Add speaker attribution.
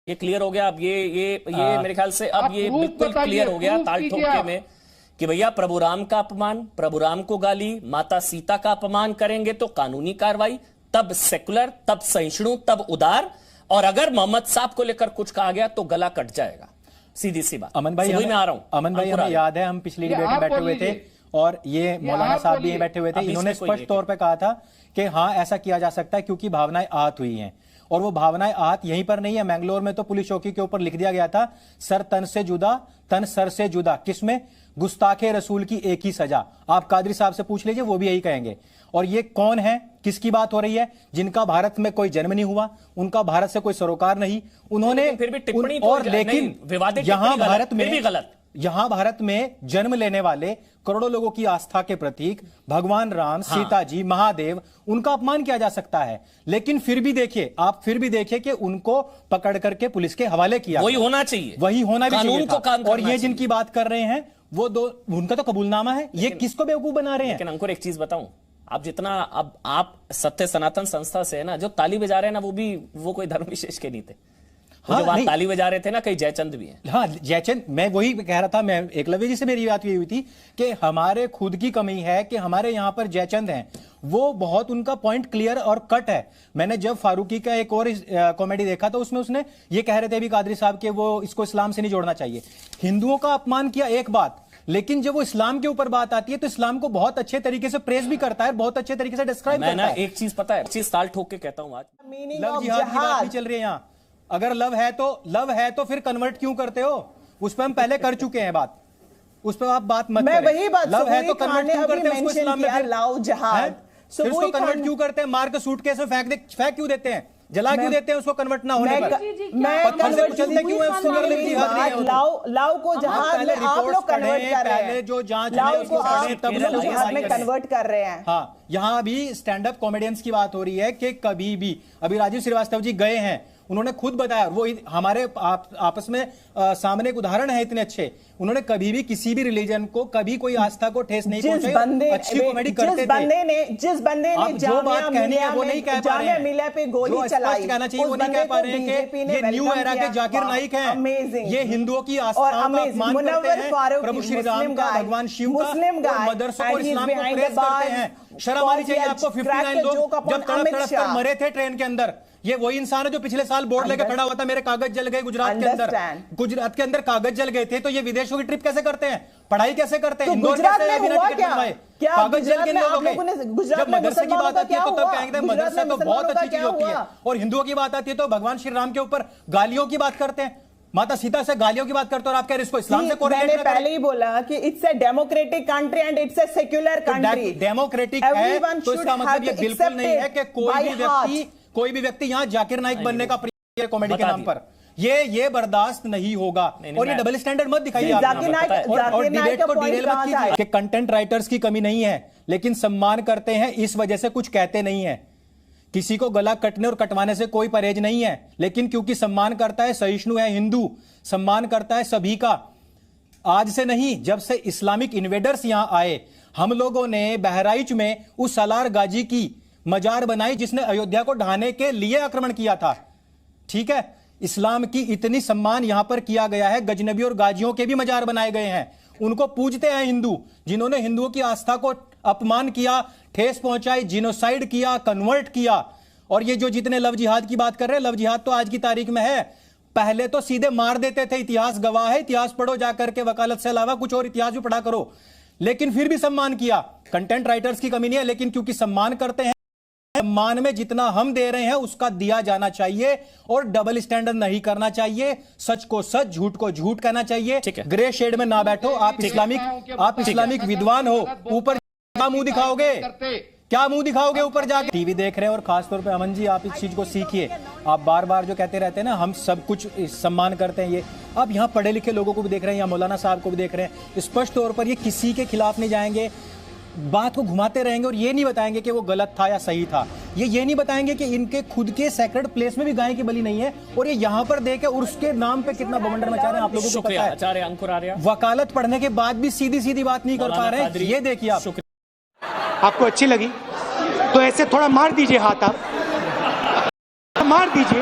Speaker 1: ये क्लियर हो गया अब ये मेरे ख्याल से अब ये बिल्कुल क्लियर हो गया ताल ठोके में कि भैया प्रभु राम का अपमान, प्रभु राम को गाली, माता सीता का अपमान करेंगे तो कानूनी कार्रवाई, तब सेकुलर, तब सहिष्णु, तब उदार, और अगर मोहम्मद साहब को लेकर कुछ कहा गया तो गला कट जाएगा। सीधी सी बात।
Speaker 2: अमन भाई
Speaker 1: मैं आ रहा हूं।
Speaker 2: अमन भाई हमें याद है हम पिछली डिबेट में बैठे हुए थे और ये मौलाना साहब भी बैठे हुए थे। इन्होंने स्पष्ट तौर पे कहा था कि हाँ ऐसा किया जा सकता है क्योंकि भावनाएं आहत हुई हैं, और वो भावनाएं आहत यहीं पर नहीं है। मैंगलोर में तो पुलिस चौकी के ऊपर लिख दिया गया था सर तन से जुदा, तन सर से जुदा। किसमें? गुस्ताखे रसूल की एक ही सजा। आप कादरी साहब से पूछ लीजिए, वो भी यही कहेंगे। और ये कौन है, किसकी बात हो रही है? जिनका भारत में कोई जन्म नहीं हुआ, उनका भारत से कोई सरोकार नहीं, उन्होंने
Speaker 1: फिर भी टिप्पणी
Speaker 2: और लेकिन यहां भारत में
Speaker 1: भी गलत,
Speaker 2: यहां भारत में जन्म लेने वाले करोड़ों लोगों की आस्था के प्रतीक भगवान राम, सीता जी, महादेव, उनका अपमान किया जा सकता है। लेकिन फिर भी देखिए, आप फिर भी देखिए कि उनको पकड़ करके पुलिस के हवाले किया।
Speaker 1: वही होना चाहिए,
Speaker 2: वही होना भी चाहिए था। और ये
Speaker 1: चाहिए।
Speaker 2: जिनकी बात कर रहे हैं वो दो, उनका तो कबूलनामा है। ये किसको बेवकूफ बना रहे हैं?
Speaker 1: लेकिन अंकुर एक चीज बताऊं, आप जितना अब आप सत्य सनातन संस्था से है ना, जो ताली बजा रहे हैं ना, वो कोई धर्म विशेष के नहीं थे। हाँ, जो ताली बजा रहे थे ना, कई जयचंद भी हैं।
Speaker 2: हाँ, जयचंद, मैं वही कह रहा था। मैं एकलव्य जी से मेरी बात हुई थी कि हमारे खुद की कमी है कि हमारे यहां पर जयचंद हैं, वो बहुत उनका पॉइंट क्लियर और कट है। मैंने जब फारूकी का एक और कॉमेडी देखा तो उसमें उसने ये कह रहे थे अभी कादरी साहब के वो इसको इस्लाम से नहीं जोड़ना चाहिए। हिंदुओं का अपमान किया एक बात, लेकिन जब वो इस्लाम के ऊपर बात आती है तो इस्लाम को बहुत अच्छे तरीके से प्रेज भी करता है, बहुत अच्छे तरीके से डिस्क्राइब करता है।
Speaker 1: एक चीज पता है, चीज ताल ठोक के कहता हूं, आज
Speaker 2: लव जिहाद की बात भी चल रही है यहाँ। अगर लव है तो फिर कन्वर्ट क्यों करते हो? उस पर हम पहले कर चुके हैं बात, उस पर आप बात मत करें।
Speaker 3: वही बात,
Speaker 2: लव है तो कन्वर्ट क्यों करते हैं उसको इस्लाम में?
Speaker 3: लव जिहाद,
Speaker 2: फिर उसको कन्वर्ट क्यों करते हैं? मार के सूटकेस में फेंक क्यों देते हैं? जला क्यों देते हैं उसको कन्वर्ट ना होने पर? पत्थर से कुचलते क्यों है?
Speaker 3: लव को जहाज आप लोग कन्वर्ट कर रहे हैं।
Speaker 2: पहले जो जांच है उसको पढ़ें, तब लोग
Speaker 3: जहाज में कन्वर्ट कर रहे हैं।
Speaker 2: हाँ, यहां भी स्टैंड अप कॉमेडियंस की बात हो रही है कि कभी भी, अभी राजीव श्रीवास्तव जी गए हैं, उन्होंने खुद बताया, वो हमारे आपस में सामने एक उदाहरण है इतने अच्छे। उन्होंने कभी भी किसी भी रिलीजन को, कभी कोई आस्था को ठेस नहीं पहुंचाई। अच्छी कॉमेडी करते थे। जिस बंदे ने
Speaker 3: जो बात कहनी है वो नहीं कह पा रहे हैं। मिले पे गोली चलाई,
Speaker 2: कहना चाहिए वो नहीं कह पा रहे हैं कि ये न्यू एरा के जाकिर नाइक हैं, ये हिंदुओं की आस्था का अपमान करते हैं, प्रभु श्री राम का, भगवान शिव का, मदरसों और इस्लाम को प्रेस करते हैं। शर्म आनी चाहिए आपको। 59 लोग जब तड़प कर मरे थे ट्रेन के अंदर, ये वही इंसान है जो पिछले साल बोर्ड लेकर खड़ा हुआ था, मेरे कागज जल गए गुजरात के अंदर। गुजरात के अंदर कागज जल गए थे, तो ये विदेशों की ट्रिप कैसे करते हैं? पढ़ाई कैसे करते हैं?
Speaker 3: गुजरात में हुआ क्या?
Speaker 2: कागज जल के लोगों के। जब मदरसे की बात आती है तो तब कहेंगे मदरसा तो बहुत अच्छी चीज होती है, और हिंदुओं की बात आती है तो भगवान श्री राम के ऊपर गालियों की बात करते हैं, माता सीता से गालियों की बात करते हो, और आप कह रहे इसको इस्लाम से कोरिलेट
Speaker 3: मैंने पहले ही बोला कि it's a democratic country and it's a secular country.
Speaker 2: Democratic है तो इसका मतलब ये बिल्कुल नहीं है कि कोई भी व्यक्ति यहां जाकिर नाइक बनने का प्रयास कॉमेडी के नाम पर। ये बर्दाश्त नहीं होगा। और ये डबल स्टैंडर्ड मत दिखाइए आप, और डिबेट को डिरेल मत कीजिए कि कंटेंट राइटर्स की कमी नहीं है, लेकिन सम्मान करते हैं इस वजह से कुछ कहते नहीं है। किसी को गला कटने और कटवाने से कोई परहेज नहीं है, लेकिन क्योंकि सम्मान करता है, सहिष्णु है, हिंदू, सम्मान करता है सभी का। आज से नहीं, जब से इस्लामिक इन्वेडर्स यहां आए, हम लोगों ने बहराइच में उस सालार गाजी की मजार बनाई जिसने अयोध्या को ढहाने के लिए आक्रमण किया था। ठीक है, इस्लाम की इतनी सम्मान यहां पर किया गया है, गजनबी और गाजियों के भी मजार बनाए गए हैं। उनको पूजते हैं हिंदू, जिन्होंने हिंदुओं की आस्था को अपमान किया, ठेस पहुंचाई, जिनोसाइड किया, कन्वर्ट किया। और ये जो जितने लव जिहाद की बात कर रहे हैं, लव जिहाद तो आज की तारीख में है, पहले तो सीधे मार देते थे। इतिहास गवाह है, इतिहास पढ़ो जाकर के, वकालत से अलावा कुछ और इतिहास भी पढ़ा करो। लेकिन फिर भी सम्मान किया। कंटेंट राइटर्स की कमी नहीं है, लेकिन क्योंकि सम्मान करते हैं, सम्मान में जितना हम दे रहे हैं उसका दिया जाना चाहिए, और डबल स्टैंडर्ड नहीं करना चाहिए। सच को सच, झूठ को झूठ कहना चाहिए। ग्रे शेड में ना बैठो। आप इस्लामिक विद्वान हो, ऊपर क्या मुंह दिखाओगे? क्या मुंह दिखाओगे ऊपर जाके? टीवी देख रहे हैं, और खासतौर पे अमन जी आप इस चीज को सीखिए। आप बार बार जो कहते रहते हैं ना, हम सब कुछ सम्मान करते हैं, ये आप यहाँ पढ़े लिखे लोगों को भी देख रहे हैं, यहाँ मौलाना साहब को भी देख रहे हैं। स्पष्ट तौर पर ये किसी के खिलाफ नहीं जाएंगे, बात को घुमाते रहेंगे और ये नहीं बताएंगे कि वो गलत था या सही था। ये नहीं बताएंगे कि इनके खुद के सैक्रेड प्लेस में भी गाय की बलि नहीं है, और ये यहाँ पर देके उर्स के नाम पे कितना बवंडर मचा रहे हैं। आप लोगों को पता है।
Speaker 1: आचार्य अंकुर आर्य
Speaker 2: वकालत पढ़ने के बाद भी सीधी सीधी बात नहीं कर पा रहे हैं। ये देखिए आप।
Speaker 4: आपको अच्छी लगी तो ऐसे थोड़ा मार दीजिए हाथ, आप मार दीजिए।